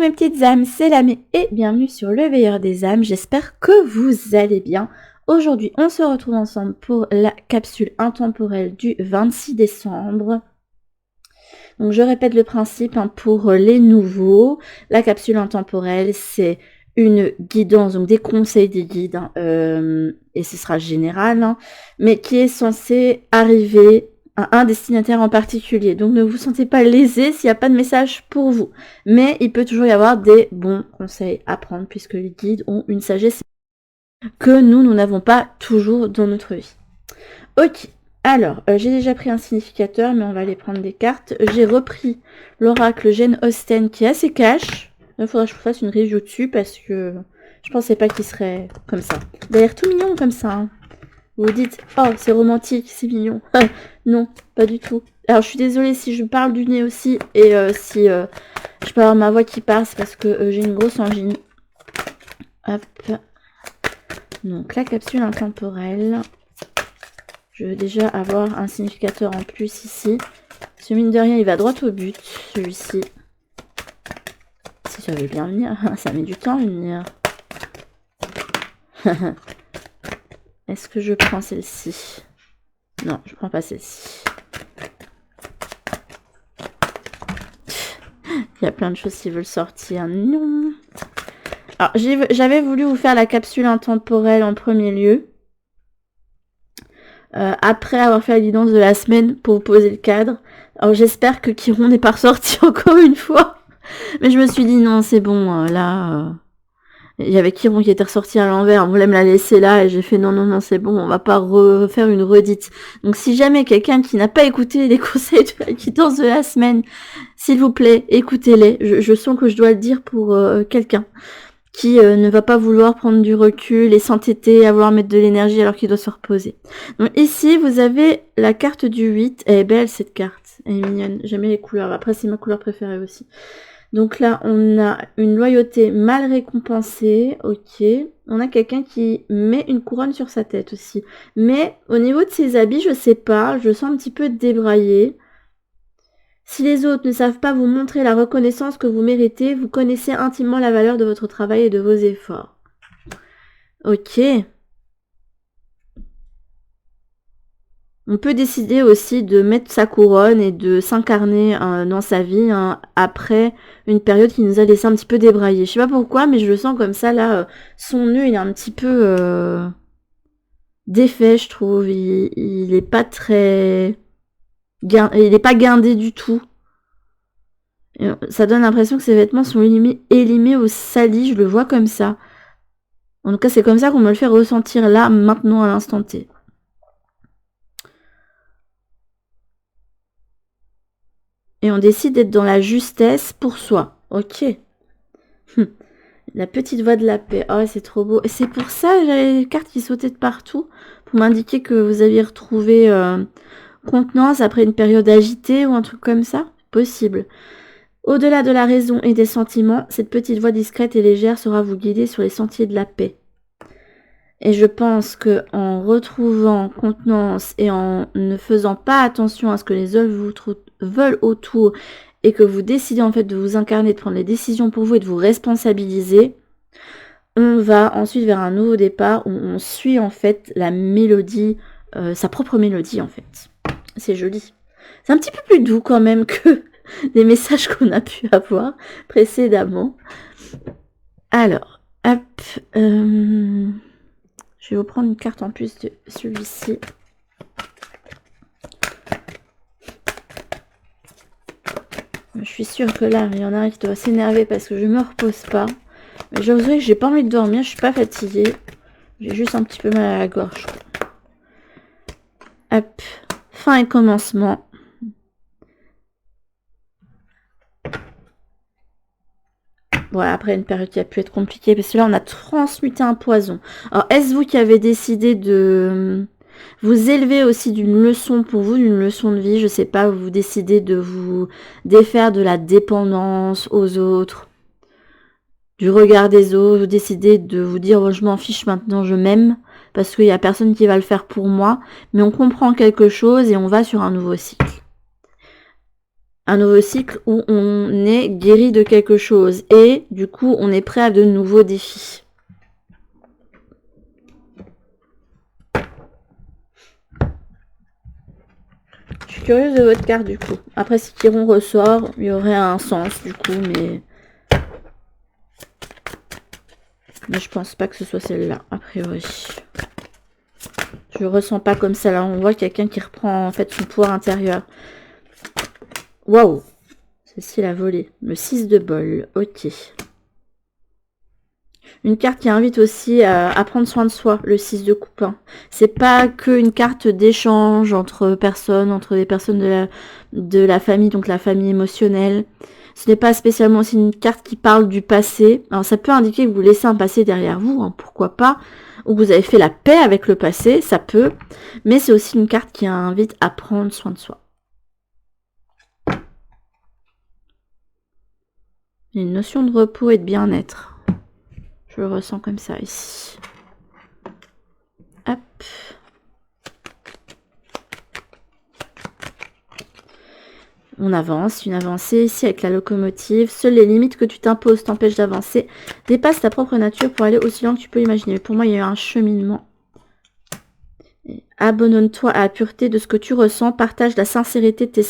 mes petites âmes, c'est Lamé et bienvenue sur le veilleur des âmes. J'espère que vous allez bien. Aujourd'hui, on se retrouve ensemble pour la capsule intemporelle du 26 décembre. Donc, je répète le principe pour les nouveaux. La capsule intemporelle, c'est une guidance, donc des conseils des guides, et ce sera général, mais qui est censé arriver à un destinataire en particulier. Donc ne vous sentez pas lésé s'il n'y a pas de message pour vous. Mais il peut toujours y avoir des bons conseils à prendre puisque les guides ont une sagesse que nous n'avons pas toujours dans notre vie. Ok, alors j'ai déjà pris un significateur, mais on va aller prendre des cartes. J'ai repris l'oracle Jane Austen qui est assez cash. Il faudra que je fasse une review dessus parce que je pensais pas qu'il serait comme ça. D'ailleurs tout mignon comme ça. Vous vous dites, oh c'est romantique, c'est mignon. Non, pas du tout. Alors je suis désolée si je parle du nez aussi et si je peux avoir ma voix qui passe parce que j'ai une grosse angine. Hop. Donc la capsule intemporelle. Je veux déjà avoir un significateur en plus ici. Ce mine de rien, il va droit au but, celui-ci. Si ça veut bien venir, ça met du temps à venir. Est-ce que je prends celle-ci? Non, je prends pas celle-ci. Il y a plein de choses qui veulent sortir. Non. Alors, j'avais voulu vous faire la capsule intemporelle en premier lieu. Après avoir fait la guidance de la semaine pour vous poser le cadre. Alors, j'espère que Chiron n'est pas ressorti encore une fois. Mais je me suis dit, non, c'est bon, là... Il y avait Chiron qui était ressorti à l'envers, on voulait me la laisser là, et j'ai fait non, c'est bon, on va pas refaire une redite. Donc si jamais quelqu'un qui n'a pas écouté les conseils de la guidance de la semaine, s'il vous plaît, écoutez-les. Je sens que je dois le dire pour quelqu'un qui ne va pas vouloir prendre du recul et s'entêter à vouloir mettre de l'énergie alors qu'il doit se reposer. Donc ici, vous avez la carte du 8. Elle est belle cette carte, elle est mignonne, j'aime bien les couleurs. Après, c'est ma couleur préférée aussi. Donc là, on a une loyauté mal récompensée, ok. On a quelqu'un qui met une couronne sur sa tête aussi. Mais au niveau de ses habits, je sais pas, je sens un petit peu débraillé. Si les autres ne savent pas vous montrer la reconnaissance que vous méritez, vous connaissez intimement la valeur de votre travail et de vos efforts. Ok. On peut décider aussi de mettre sa couronne et de s'incarner dans sa vie après une période qui nous a laissé un petit peu débraillé. Je sais pas pourquoi, mais je le sens comme ça, là. Son nœud, il est un petit peu défait, je trouve. Il est pas très... Il est pas guindé du tout. Et ça donne l'impression que ses vêtements sont élimés ou salis, je le vois comme ça. En tout cas, c'est comme ça qu'on me le fait ressentir là, maintenant, à l'instant T. Et on décide d'être dans la justesse pour soi. Ok. La petite voix de la paix. Oh, c'est trop beau. Et c'est pour ça, j'avais les cartes qui sautaient de partout. Pour m'indiquer que vous aviez retrouvé contenance après une période agitée ou un truc comme ça. Possible. Au-delà de la raison et des sentiments, cette petite voix discrète et légère saura vous guider sur les sentiers de la paix. Et je pense que en retrouvant contenance et en ne faisant pas attention à ce que les autres veulent autour et que vous décidez en fait de vous incarner, de prendre les décisions pour vous et de vous responsabiliser, on va ensuite vers un nouveau départ où on suit en fait la mélodie, sa propre mélodie en fait. C'est joli. C'est un petit peu plus doux quand même que les messages qu'on a pu avoir précédemment. Alors, hop... Je vais vous prendre une carte en plus de celui-ci. Je suis sûre que là, il y en a un qui doit s'énerver parce que je me repose pas. Mais je vous avoue que j'ai pas envie de dormir, je suis pas fatiguée. J'ai juste un petit peu mal à la gorge. Hop, fin et commencement. Voilà, après une période qui a pu être compliquée, parce que là, on a transmuté un poison. Alors, est-ce vous qui avez décidé de vous élever aussi d'une leçon pour vous, d'une leçon de vie? Je sais pas, vous décidez de vous défaire de la dépendance aux autres, du regard des autres, vous décidez de vous dire, oh, je m'en fiche maintenant, je m'aime, parce qu'il y a personne qui va le faire pour moi, mais on comprend quelque chose et on va sur un nouveau cycle. Un nouveau cycle où on est guéri de quelque chose. Et du coup, on est prêt à de nouveaux défis. Je suis curieuse de votre carte du coup. Après, si Chiron ressort, il y aurait un sens du coup, mais je pense pas que ce soit celle-là, a priori. Je ressens pas comme ça là. On voit quelqu'un qui reprend en fait son pouvoir intérieur. Waouh! Celle-ci l'a volé. Le 6 de bol. Ok. Une carte qui invite aussi à prendre soin de soi, le 6 de coupe. C'est pas que une carte d'échange entre personnes, entre des personnes de la famille, donc la famille émotionnelle. Ce n'est pas spécialement aussi une carte qui parle du passé. Alors ça peut indiquer que vous laissez un passé derrière vous, hein, pourquoi pas. Ou que vous avez fait la paix avec le passé, ça peut. Mais c'est aussi une carte qui invite à prendre soin de soi. Il y a une notion de repos et de bien-être. Je le ressens comme ça ici. Hop. On avance, une avancée ici avec la locomotive. Seules les limites que tu t'imposes t'empêchent d'avancer. Dépasse ta propre nature pour aller aussi loin que tu peux imaginer. Mais pour moi, il y a eu un cheminement. Abandonne-toi à la pureté de ce que tu ressens. Partage la sincérité de tes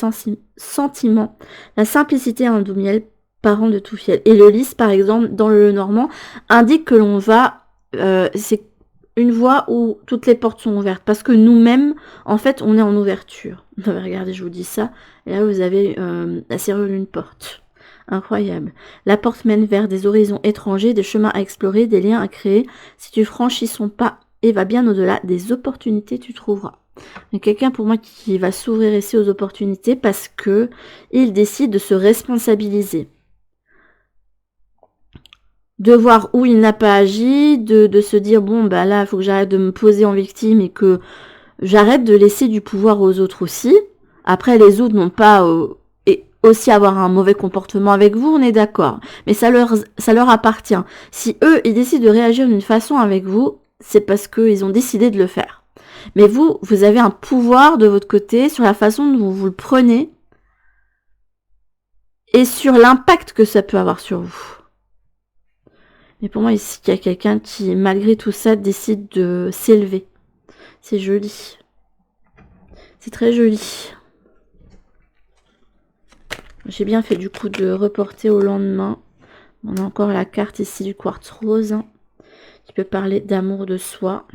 sentiments. La simplicité est un doux miel, parent de tout fiel. Et le lys, par exemple, dans le normand, indique que l'on va... c'est une voie où toutes les portes sont ouvertes. Parce que nous-mêmes, en fait, on est en ouverture. Regardez, je vous dis ça. Et là, vous avez la serrure d'une porte. Incroyable. La porte mène vers des horizons étrangers, des chemins à explorer, des liens à créer. Si tu franchis son pas et va bien au-delà, des opportunités tu trouveras. Il y a quelqu'un pour moi qui va s'ouvrir ici aux opportunités parce que il décide de se responsabiliser. De voir où il n'a pas agi, de se dire bon bah là il faut que j'arrête de me poser en victime et que j'arrête de laisser du pouvoir aux autres aussi. Après les autres n'ont pas et aussi avoir un mauvais comportement avec vous, on est d'accord. Mais ça leur appartient. Si eux ils décident de réagir d'une façon avec vous, c'est parce qu'ils ont décidé de le faire. Mais vous avez un pouvoir de votre côté sur la façon dont vous le prenez et sur l'impact que ça peut avoir sur vous. Mais pour moi, ici, il y a quelqu'un qui, malgré tout ça, décide de s'élever. C'est joli. C'est très joli. J'ai bien fait du coup de reporter au lendemain. On a encore la carte ici du quartz rose, hein, qui peut parler d'amour de soi.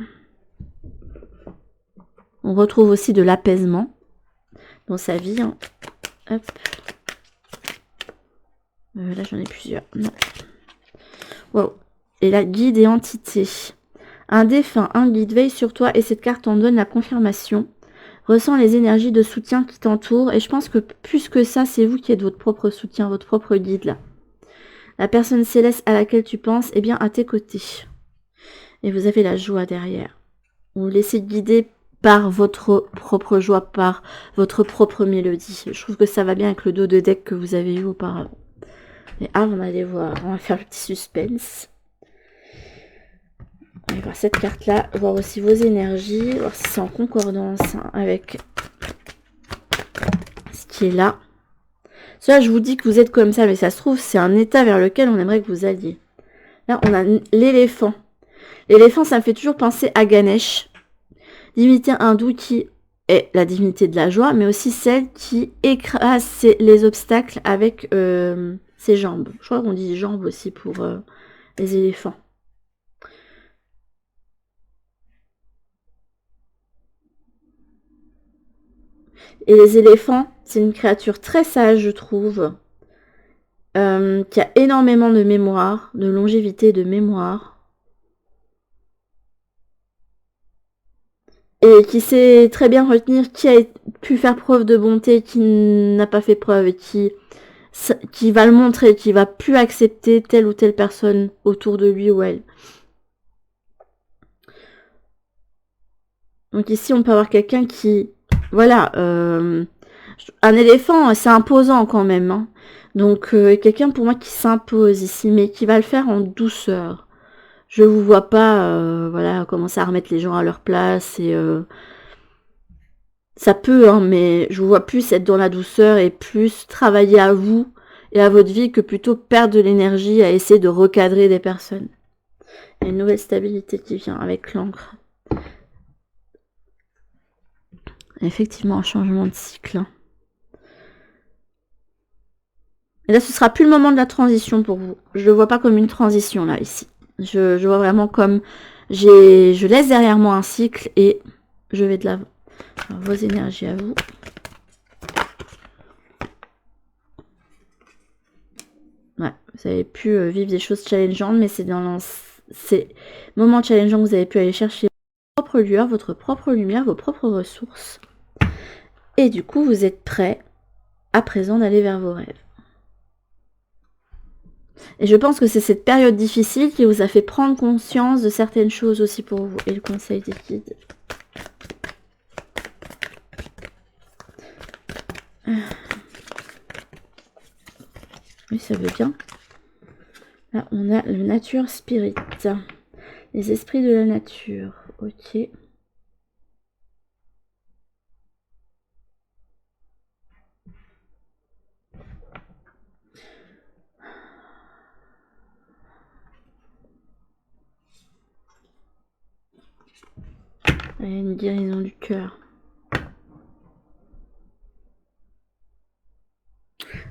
On retrouve aussi de l'apaisement dans sa vie. Hein. Hop. Là, j'en ai plusieurs. Non. Wow. Et là, guide et entité. Un défunt, un guide veille sur toi et cette carte en donne la confirmation. Ressens les énergies de soutien qui t'entourent et je pense que plus que ça, c'est vous qui êtes votre propre soutien, votre propre guide là. La personne céleste à laquelle tu penses est bien à tes côtés. Et vous avez la joie derrière. Vous vous laissez guider par votre propre joie, par votre propre mélodie. Je trouve que ça va bien avec le dos de deck que vous avez eu auparavant. Et avant d'aller voir, on va faire le petit suspense. On va voir cette carte-là, voir aussi vos énergies, voir si c'est en concordance avec ce qui est là. Cela, je vous dis que vous êtes comme ça, mais ça se trouve, c'est un état vers lequel on aimerait que vous alliez. Là, on a l'éléphant. L'éléphant, ça me fait toujours penser à Ganesh, divinité hindoue qui est la divinité de la joie, mais aussi celle qui écrase les obstacles avec ses jambes. Je crois qu'on dit jambes aussi pour les éléphants. Et les éléphants, c'est une créature très sage, je trouve, qui a énormément de mémoire, de longévité, de mémoire. Et qui sait très bien retenir qui a pu faire preuve de bonté, qui n'a pas fait preuve, et qui va le montrer, qui va plus accepter telle ou telle personne autour de lui ou elle. Donc ici, on peut avoir quelqu'un qui... Voilà, un éléphant, c'est imposant quand même. Hein. Donc, quelqu'un pour moi qui s'impose ici, mais qui va le faire en douceur. Je vous vois pas, voilà, commencer à remettre les gens à leur place et Ça peut, hein, mais je vous vois plus être dans la douceur et plus travailler à vous et à votre vie que plutôt perdre de l'énergie à essayer de recadrer des personnes. Il y a une nouvelle stabilité qui vient avec l'encre. Effectivement, un changement de cycle. Et là, ce sera plus le moment de la transition pour vous. Je le vois pas comme une transition, là, ici. Je vois vraiment comme... Je laisse derrière moi un cycle et je vais de l'avant. Vos énergies à vous. Ouais, vous avez pu vivre des choses challengeantes, mais c'est dans ces moments challengeants que vous avez pu aller chercher votre propre lueur, votre propre lumière, vos propres ressources. Et du coup, vous êtes prêt à présent d'aller vers vos rêves. Et je pense que c'est cette période difficile qui vous a fait prendre conscience de certaines choses aussi pour vous. Et le conseil des guides. Oui, ça veut bien. Là, on a le nature spirit. Les esprits de la nature. Ok. Il y a une guérison du cœur.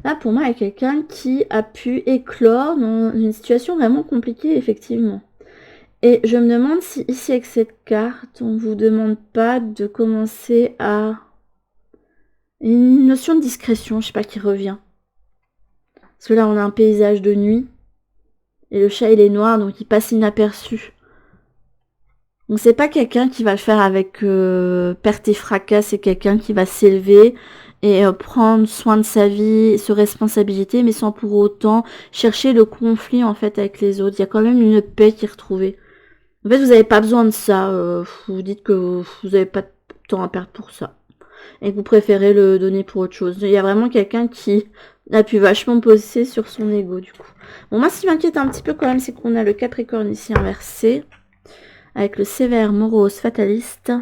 Là, pour moi, il y a quelqu'un qui a pu éclore dans une situation vraiment compliquée, effectivement. Et je me demande si ici, avec cette carte, on ne vous demande pas de commencer à... Une notion de discrétion, je sais pas, qui revient. Parce que là, on a un paysage de nuit. Et le chat, il est noir, donc il passe inaperçu. Donc c'est pas quelqu'un qui va le faire avec perte et fracas, c'est quelqu'un qui va s'élever et prendre soin de sa vie, se responsabiliser, mais sans pour autant chercher le conflit en fait avec les autres. Il y a quand même une paix qui est retrouvée. En fait, vous n'avez pas besoin de ça. Vous dites que vous n'avez pas de temps à perdre pour ça. Et que vous préférez le donner pour autre chose. Il y a vraiment quelqu'un qui a pu vachement poser sur son ego du coup. Bon, moi, ce qui m'inquiète un petit peu quand même, c'est qu'on a le Capricorne ici inversé. Avec le sévère morose fataliste.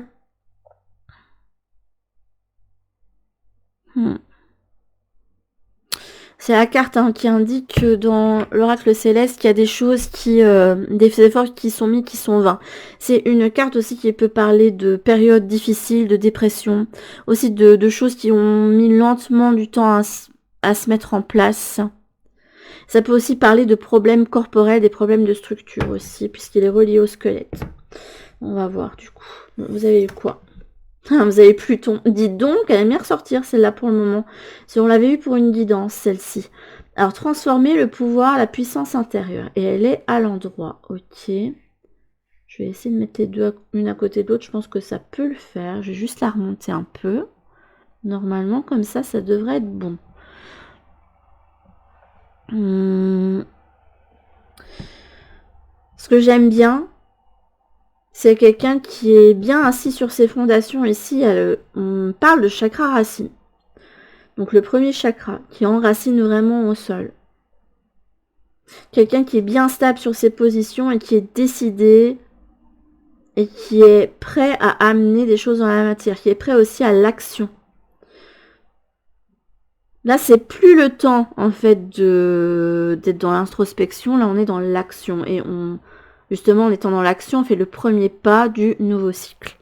C'est la carte qui indique que dans l'oracle céleste, il y a des choses qui... des efforts qui sont mis, qui sont vains. C'est une carte aussi qui peut parler de périodes difficiles, de dépression. Aussi de choses qui ont mis lentement du temps à se mettre en place. Ça peut aussi parler de problèmes corporels, des problèmes de structure aussi, puisqu'il est relié au squelette. On va voir du coup. Vous avez eu quoi? Vous avez Pluton. Dites donc, elle aime bien ressortir celle-là pour le moment. Si on l'avait eu pour une guidance, celle-ci. Alors, transformer le pouvoir, la puissance intérieure. Et elle est à l'endroit. Ok. Je vais essayer de mettre les deux une à côté de l'autre. Je pense que ça peut le faire. Je vais juste la remonter un peu. Normalement, comme ça devrait être bon. Ce que j'aime bien, c'est quelqu'un qui est bien assis sur ses fondations. Ici, on parle de chakra racine. Donc le premier chakra qui enracine vraiment au sol. Quelqu'un qui est bien stable sur ses positions et qui est décidé et qui est prêt à amener des choses dans la matière, qui est prêt aussi à l'action. Là, c'est plus le temps en fait d'être dans l'introspection. Là, on est dans l'action et justement, en étant dans l'action, on fait le premier pas du nouveau cycle.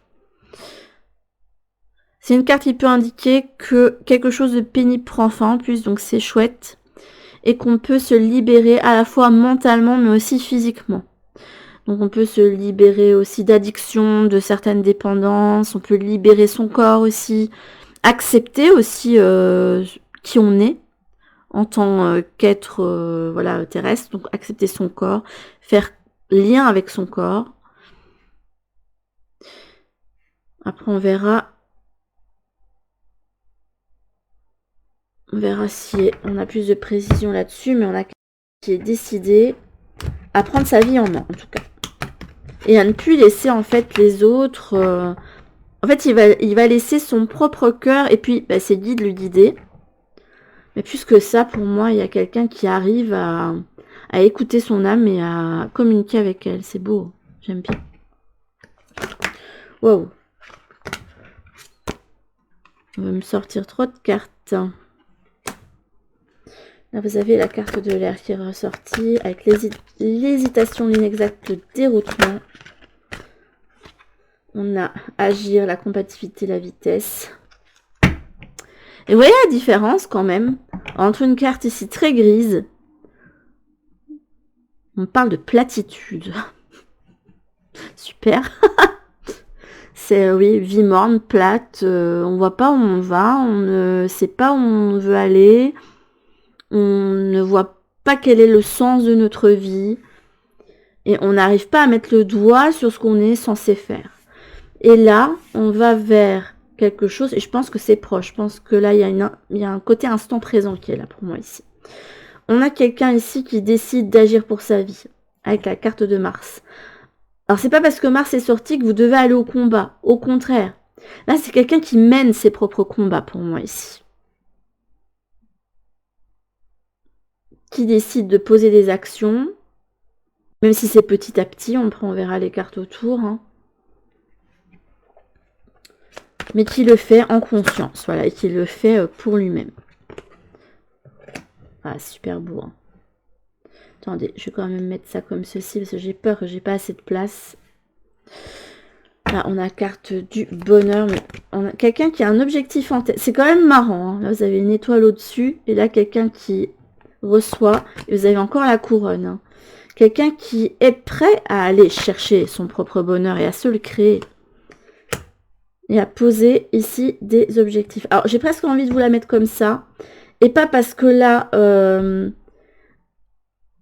C'est une carte qui peut indiquer que quelque chose de pénible prend fin en plus, donc c'est chouette. Et qu'on peut se libérer à la fois mentalement, mais aussi physiquement. Donc on peut se libérer aussi d'addiction, de certaines dépendances, on peut libérer son corps aussi, accepter aussi qui on est en tant qu'être voilà, terrestre, donc accepter son corps, faire lien avec son corps. Après on verra si on a plus de précision là-dessus, mais on a qui est décidé à prendre sa vie en main, en tout cas. Et à ne plus laisser, en fait, les autres... En fait, il va laisser son propre cœur, et puis ses guides lui guider. Mais plus que ça, pour moi, il y a quelqu'un qui arrive à écouter son âme et à communiquer avec elle. C'est beau, j'aime bien. Wow. On va me sortir trop de cartes. Là, vous avez la carte de l'air qui est ressortie avec l'hésitation, l'inexact, le déroutement. On a agir, la compatibilité, la vitesse. Et vous voyez la différence quand même entre une carte ici très grise. On parle de platitude. Super. C'est, oui, vie morne, plate. On voit pas où on va. On ne sait pas où on veut aller. On ne voit pas quel est le sens de notre vie. Et on n'arrive pas à mettre le doigt sur ce qu'on est censé faire. Et là, on va vers quelque chose. Et je pense que c'est proche. Je pense que là, il y a un côté instant présent qui est là pour moi ici. On a quelqu'un ici qui décide d'agir pour sa vie. Avec la carte de Mars. Alors, c'est pas parce que Mars est sorti que vous devez aller au combat. Au contraire. Là, c'est quelqu'un qui mène ses propres combats pour moi ici. Qui décide de poser des actions, même si c'est petit à petit, on verra les cartes autour, hein. Mais qui le fait en conscience, voilà, et qui le fait pour lui-même. Ah, super beau, hein. Attendez, je vais quand même mettre ça comme ceci, parce que j'ai peur que j'ai pas assez de place. Là, on a la carte du bonheur, mais on a quelqu'un qui a un objectif en tête. C'est quand même marrant, hein. Là, vous avez une étoile au-dessus, et là, quelqu'un qui reçoit, et vous avez encore la couronne, hein. Quelqu'un qui est prêt à aller chercher son propre bonheur et à se le créer. Et à poser ici des objectifs. Alors, j'ai presque envie de vous la mettre comme ça. Et pas parce que là,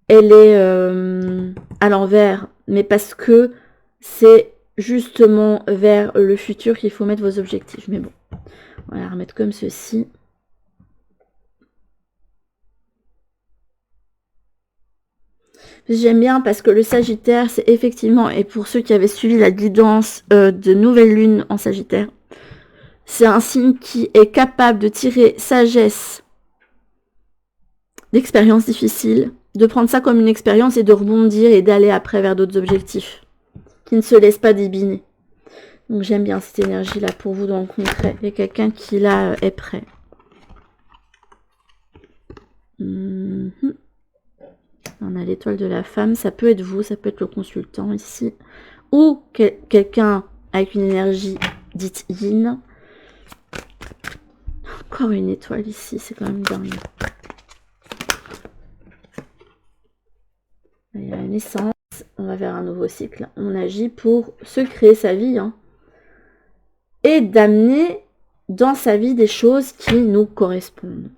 elle est à l'envers, mais parce que c'est justement vers le futur qu'il faut mettre vos objectifs. Mais bon, on va la remettre comme ceci. J'aime bien parce que le Sagittaire, c'est effectivement, et pour ceux qui avaient suivi la guidance de nouvelle lune en Sagittaire, c'est un signe qui est capable de tirer sagesse d'expériences difficiles, de prendre ça comme une expérience et de rebondir et d'aller après vers d'autres objectifs, qui ne se laisse pas débiner. Donc j'aime bien cette énergie-là pour vous dans le concret. Il y a quelqu'un qui là est prêt. On a l'étoile de la femme, ça peut être vous, ça peut être le consultant ici. Ou quelqu'un avec une énergie dite yin. Encore une étoile ici, c'est quand même dingue. Il y a la naissance, on va vers un nouveau cycle. On agit pour se créer sa vie, hein, et d'amener dans sa vie des choses qui nous correspondent.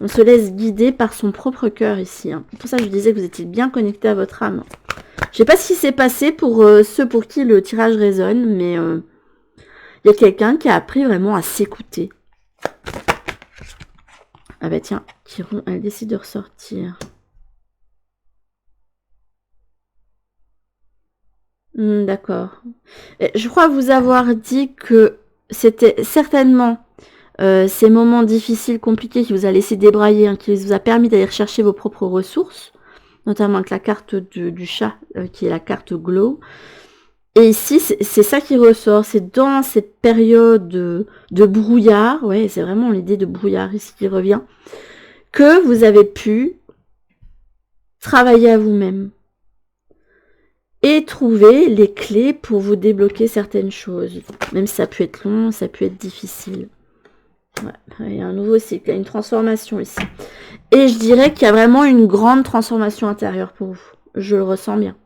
On se laisse guider par son propre cœur ici, hein. Pour ça, je disais que vous étiez bien connecté à votre âme. Je sais pas ce qui s'est passé pour ceux pour qui le tirage résonne, mais il y a quelqu'un qui a appris vraiment à s'écouter. Ah bah tiens, Chiron, elle décide de ressortir. D'accord. Je crois vous avoir dit que c'était certainement ces moments difficiles, compliqués qui vous a laissé débrailler, hein, qui vous a permis d'aller chercher vos propres ressources, notamment avec la carte du chat, qui est la carte Glow. Et ici, c'est ça qui ressort, c'est dans cette période de brouillard, ouais, c'est vraiment l'idée de brouillard ici qui revient, que vous avez pu travailler à vous-même et trouver les clés pour vous débloquer certaines choses. Même si ça peut être long, ça peut être difficile. Ouais, il y a un nouveau cycle, il y a une transformation ici. Et je dirais qu'il y a vraiment une grande transformation intérieure pour vous. Je le ressens bien.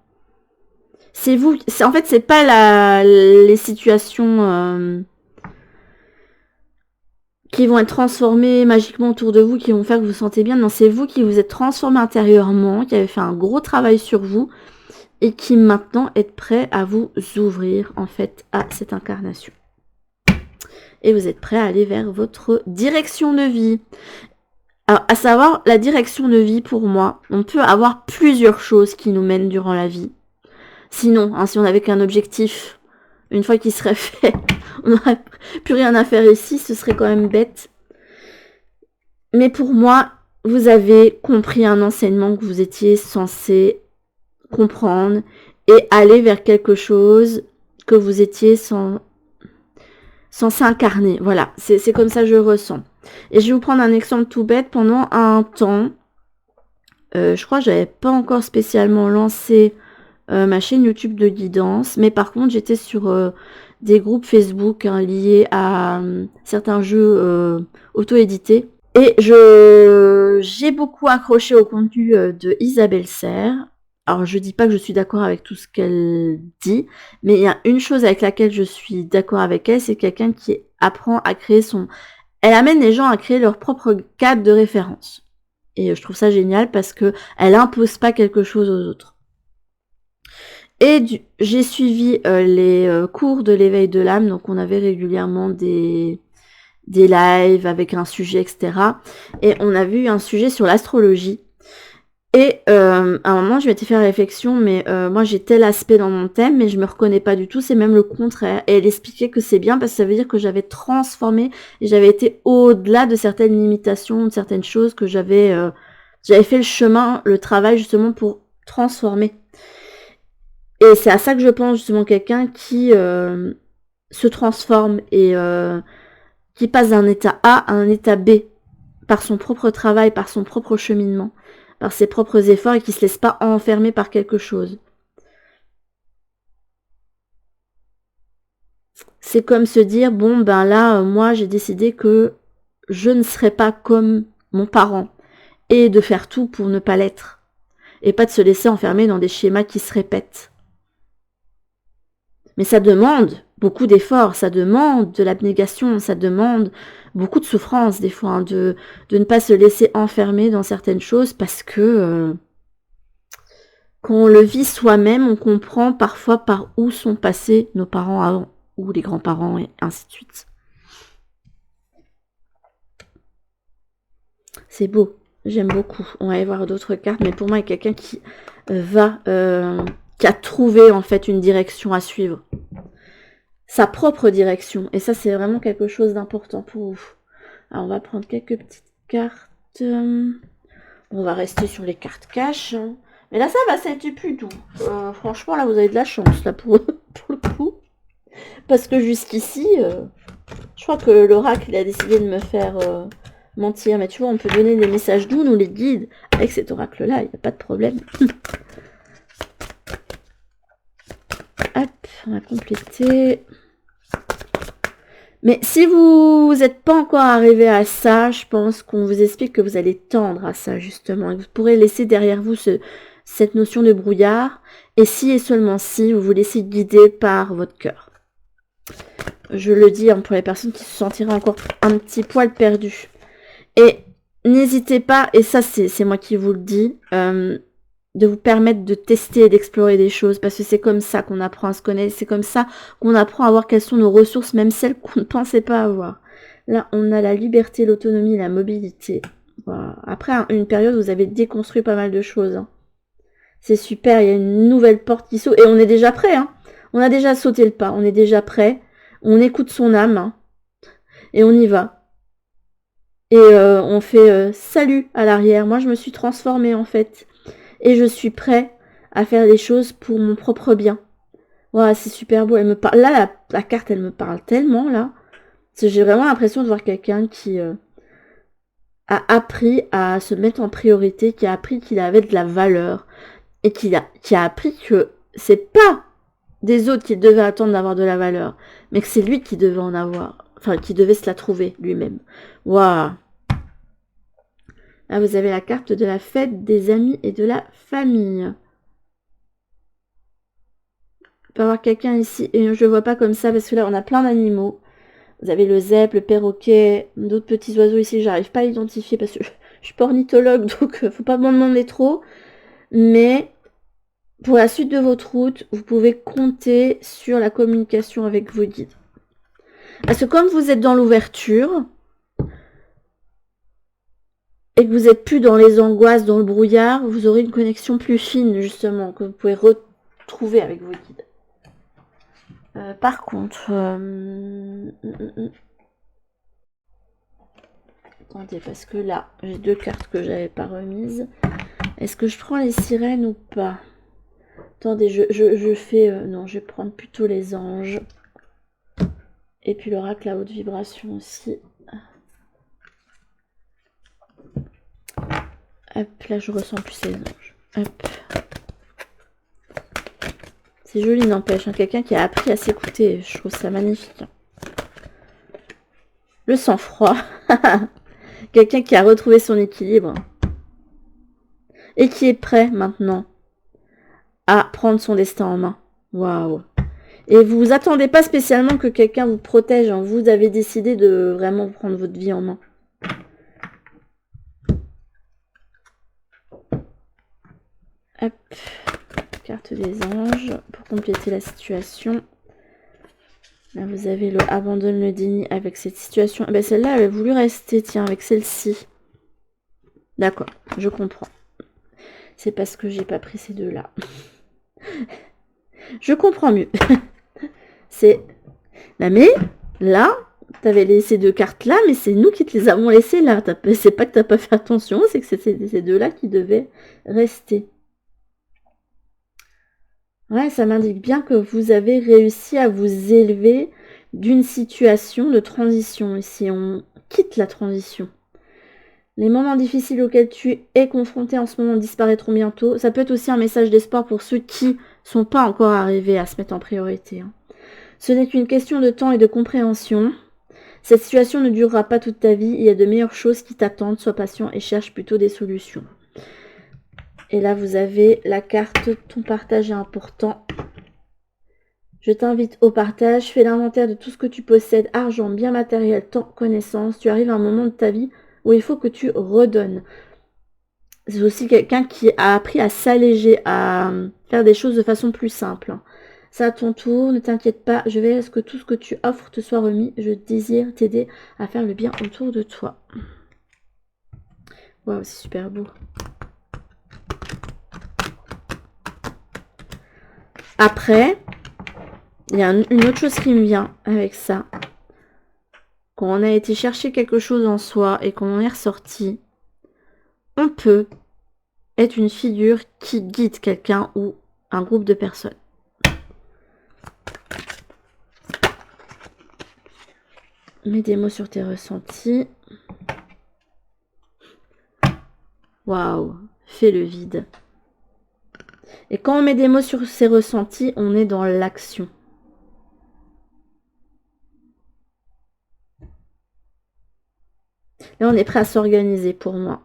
C'est vous, en fait, c'est pas les situations qui vont être transformées magiquement autour de vous, qui vont faire que vous vous sentez bien. Non, c'est vous qui vous êtes transformé intérieurement, qui avez fait un gros travail sur vous, et qui maintenant êtes prêt à vous ouvrir, en fait, à cette incarnation. Et vous êtes prêt à aller vers votre direction de vie. Alors, à savoir, la direction de vie, pour moi, on peut avoir plusieurs choses qui nous mènent durant la vie. Sinon, hein, si on n'avait qu'un objectif, une fois qu'il serait fait, on n'aurait plus rien à faire ici, ce serait quand même bête. Mais pour moi, vous avez compris un enseignement que vous étiez censé comprendre et aller vers quelque chose que vous étiez sans... censé incarner. Voilà, c'est comme ça que je ressens. Et je vais vous prendre un exemple tout bête. Pendant un temps, je crois que j'avais pas encore spécialement lancé ma chaîne YouTube de guidance, mais par contre j'étais sur des groupes Facebook hein, liés à certains jeux auto-édités. Et j'ai beaucoup accroché au contenu de Isabelle Serre. Alors je dis pas que je suis d'accord avec tout ce qu'elle dit, mais il y a une chose avec laquelle je suis d'accord avec elle, c'est quelqu'un qui apprend à créer son... Elle amène les gens à créer leur propre cadre de référence. Et je trouve ça génial parce que elle impose pas quelque chose aux autres. Et j'ai suivi les cours de l'éveil de l'âme, donc on avait régulièrement des lives avec un sujet, etc. Et on a vu un sujet sur l'astrologie. Et à un moment, je m'étais fait la réflexion, mais moi j'ai tel aspect dans mon thème, mais je me reconnais pas du tout, c'est même le contraire. Et elle expliquait que c'est bien parce que ça veut dire que j'avais transformé et j'avais été au-delà de certaines limitations, de certaines choses que j'avais fait le chemin, le travail justement pour transformer. Et c'est à ça que je pense justement, quelqu'un qui se transforme et qui passe d'un état A à un état B par son propre travail, par son propre cheminement, par ses propres efforts et qui se laisse pas enfermer par quelque chose. C'est comme se dire, bon ben là, moi j'ai décidé que je ne serai pas comme mon parent et de faire tout pour ne pas l'être et pas de se laisser enfermer dans des schémas qui se répètent. Mais ça demande beaucoup d'efforts, ça demande de l'abnégation, ça demande beaucoup de souffrance des fois, hein, de ne pas se laisser enfermer dans certaines choses parce que quand on le vit soi-même, on comprend parfois par où sont passés nos parents avant, ou les grands-parents, et ainsi de suite. C'est beau, j'aime beaucoup. On va aller voir d'autres cartes, mais pour moi, il y a quelqu'un qui qui a trouvé en fait une direction à suivre. Sa propre direction. Et ça, c'est vraiment quelque chose d'important pour vous. Alors, on va prendre quelques petites cartes. On va rester sur les cartes cash. Mais là, ça va, ça a été plus doux. Franchement, là, vous avez de la chance, là, pour le coup. Parce que jusqu'ici, je crois que l'oracle, il a décidé de me faire mentir. Mais tu vois, on peut donner des messages doux, nous les guides. Avec cet oracle-là, il n'y a pas de problème. Hop, on va compléter. Mais si vous n'êtes pas encore arrivé à ça, je pense qu'on vous explique que vous allez tendre à ça, justement. Et vous pourrez laisser derrière vous cette notion de brouillard. Et si et seulement si, vous vous laissez guider par votre cœur. Je le dis hein, pour les personnes qui se sentiraient encore un petit poil perdues. Et n'hésitez pas, et ça c'est moi qui vous le dis, de vous permettre de tester et d'explorer des choses, parce que c'est comme ça qu'on apprend à se connaître, c'est comme ça qu'on apprend à voir quelles sont nos ressources, même celles qu'on ne pensait pas avoir. Là, on a la liberté, l'autonomie, la mobilité. Voilà. Après une période, vous avez déconstruit pas mal de choses. Hein. C'est super, il y a une nouvelle porte qui s'ouvre, et on est déjà prêt. Hein. On a déjà sauté le pas, on est déjà prêt. On écoute son âme, hein, et on y va. Et on fait salut à l'arrière. Moi, je me suis transformée, en fait. Et je suis prêt à faire les choses pour mon propre bien. Voilà, c'est super beau. Elle me parle. Là, la carte, elle me parle tellement, là. Parce que j'ai vraiment l'impression de voir quelqu'un qui a appris à se mettre en priorité, qui a appris qu'il avait de la valeur. Et qui a appris que c'est pas des autres qui devaient attendre d'avoir de la valeur, mais que c'est lui qui devait en avoir. Enfin, qui devait se la trouver lui-même. Waouh! Là, vous avez la carte de la fête, des amis et de la famille. Il peut y avoir quelqu'un ici, et je ne vois pas comme ça, parce que là, on a plein d'animaux. Vous avez le zèbre, le perroquet, d'autres petits oiseaux ici, j'arrive pas à identifier, parce que je suis pas ornithologue, donc faut pas m'en demander trop. Mais pour la suite de votre route, vous pouvez compter sur la communication avec vos guides. Parce que comme vous êtes dans l'ouverture, et que vous n'êtes plus dans les angoisses, dans le brouillard, vous aurez une connexion plus fine, justement, que vous pouvez retrouver avec vos guides. Par contre... Attendez, parce que là, j'ai deux cartes que j'avais pas remises. Est-ce que je prends les sirènes ou pas? Attendez, je fais... non, je vais prendre plutôt les anges. Et puis l'oracle à haute vibration aussi. Hop, là je ressens plus ces anges. Hop. C'est joli, n'empêche. Hein. Quelqu'un qui a appris à s'écouter. Je trouve ça magnifique. Hein. Le sang-froid. Quelqu'un qui a retrouvé son équilibre. Et qui est prêt maintenant à prendre son destin en main. Waouh. Et vous vous attendez pas spécialement que quelqu'un vous protège. Hein. Vous avez décidé de vraiment prendre votre vie en main. Hop. Carte des anges pour compléter la situation. Là, vous avez le abandonne le déni avec cette situation. Eh ben, celle-là, elle avait voulu rester, tiens, avec celle-ci. D'accord, je comprends. C'est parce que j'ai pas pris ces deux-là. Je comprends mieux. C'est... Là, mais, là, t'avais laissé deux cartes là, mais c'est nous qui te les avons laissées là. C'est pas que t'as pas fait attention, c'est que c'est ces deux-là qui devaient rester. Ouais, ça m'indique bien que vous avez réussi à vous élever d'une situation de transition. Ici, on quitte la transition. Les moments difficiles auxquels tu es confronté en ce moment disparaîtront bientôt. Ça peut être aussi un message d'espoir pour ceux qui sont pas encore arrivés à se mettre en priorité. Hein. Ce n'est qu'une question de temps et de compréhension. Cette situation ne durera pas toute ta vie. Il y a de meilleures choses qui t'attendent. Sois patient et cherche plutôt des solutions. Et là, vous avez la carte « Ton partage est important ». Je t'invite au partage. Fais l'inventaire de tout ce que tu possèdes. Argent, biens matériels, temps, connaissances. Tu arrives à un moment de ta vie où il faut que tu redonnes. C'est aussi quelqu'un qui a appris à s'alléger, à faire des choses de façon plus simple. C'est à ton tour, ne t'inquiète pas. Je vais à ce que tout ce que tu offres te soit remis. Je désire t'aider à faire le bien autour de toi. Waouh, c'est super beau. Après, il y a une autre chose qui me vient avec ça. Quand on a été chercher quelque chose en soi et qu'on en est ressorti, on peut être une figure qui guide quelqu'un ou un groupe de personnes. Mets des mots sur tes ressentis. Waouh, fais le vide. Et quand on met des mots sur ses ressentis, on est dans l'action. Là, on est prêt à s'organiser pour moi.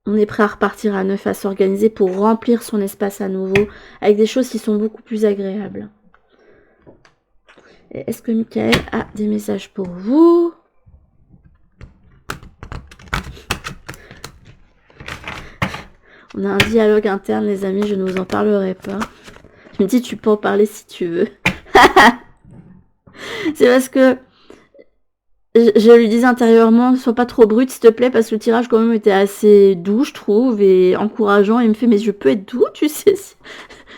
On est prêt à repartir à neuf, à s'organiser pour remplir son espace à nouveau avec des choses qui sont beaucoup plus agréables. Est-ce que Michael a des messages pour vous? On a un dialogue interne, les amis, je ne vous en parlerai pas. Je me dis, tu peux en parler si tu veux. C'est parce que je lui disais intérieurement, sois pas trop brute s'il te plaît, parce que le tirage quand même était assez doux, je trouve, et encourageant. Il me fait, mais je peux être doux, tu sais,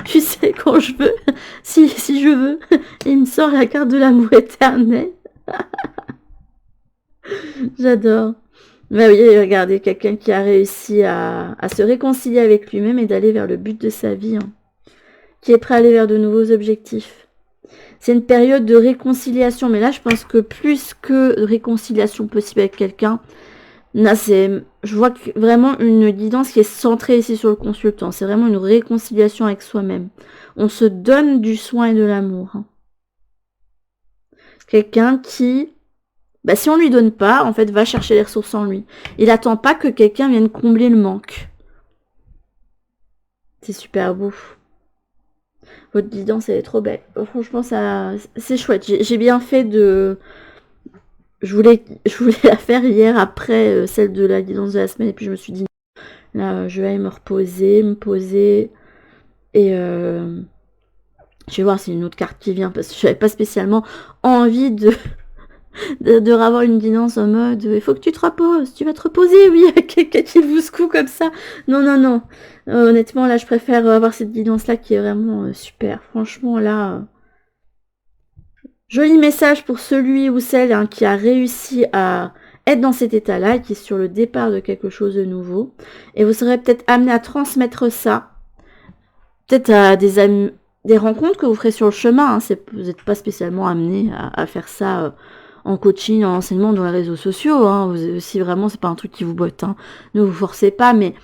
tu sais, quand je veux, si je veux. Et il me sort la carte de l'amour éternel. J'adore. Bah oui, regardez, quelqu'un qui a réussi à se réconcilier avec lui-même et d'aller vers le but de sa vie, hein, qui est prêt à aller vers de nouveaux objectifs. C'est une période de réconciliation, mais là, je pense que plus que de réconciliation possible avec quelqu'un, là, je vois vraiment une guidance qui est centrée ici sur le consultant. C'est vraiment une réconciliation avec soi-même. On se donne du soin et de l'amour. Hein. Quelqu'un qui... Bah, si on lui donne pas, en fait, va chercher les ressources en lui. Il attend pas que quelqu'un vienne combler le manque. C'est super beau. Votre guidance, elle est trop belle. Franchement, ça, c'est chouette. J'ai bien fait de... Je voulais la faire hier après celle de la guidance de la semaine. Et puis je me suis dit, là, je vais aller me poser. Et je vais voir si une autre carte qui vient. Parce que je n'avais pas spécialement envie de avoir une guidance en mode il faut que tu te reposes, tu vas te reposer, oui, avec quelqu'un qui vous secoue comme ça. Non. Honnêtement, là, je préfère avoir cette guidance-là qui est vraiment super. Franchement, là, joli message pour celui ou celle hein, qui a réussi à être dans cet état-là et qui est sur le départ de quelque chose de nouveau. Et vous serez peut-être amené à transmettre ça, peut-être à des amis, des rencontres que vous ferez sur le chemin. Hein. Vous n'êtes pas spécialement amené à faire ça en coaching, en enseignement, dans les réseaux sociaux. Hein. Si vraiment c'est pas un truc qui vous botte, hein, ne vous forcez pas. Mais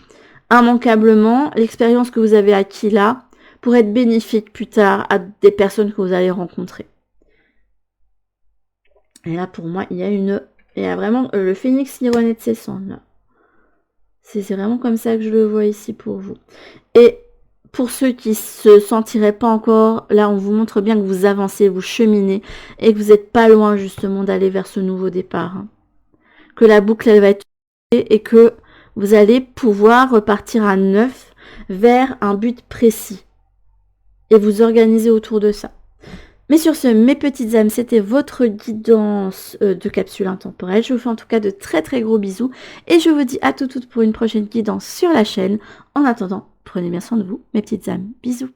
immanquablement, l'expérience que vous avez acquis là pourrait être bénéfique plus tard à des personnes que vous allez rencontrer. Et là, pour moi, il y a vraiment le phénix qui renaît de ses cendres. Là. C'est vraiment comme ça que je le vois ici pour vous. Et pour ceux qui se sentiraient pas encore, là, on vous montre bien que vous avancez, vous cheminez et que vous n'êtes pas loin justement d'aller vers ce nouveau départ. Hein. Que la boucle, elle va être et que vous allez pouvoir repartir à neuf vers un but précis et vous organiser autour de ça. Mais sur ce, mes petites âmes, c'était votre guidance de capsule intemporelle. Je vous fais en tout cas de très très gros bisous et je vous dis à toutes pour une prochaine guidance sur la chaîne. En attendant, prenez bien soin de vous, mes petites âmes. Bisous.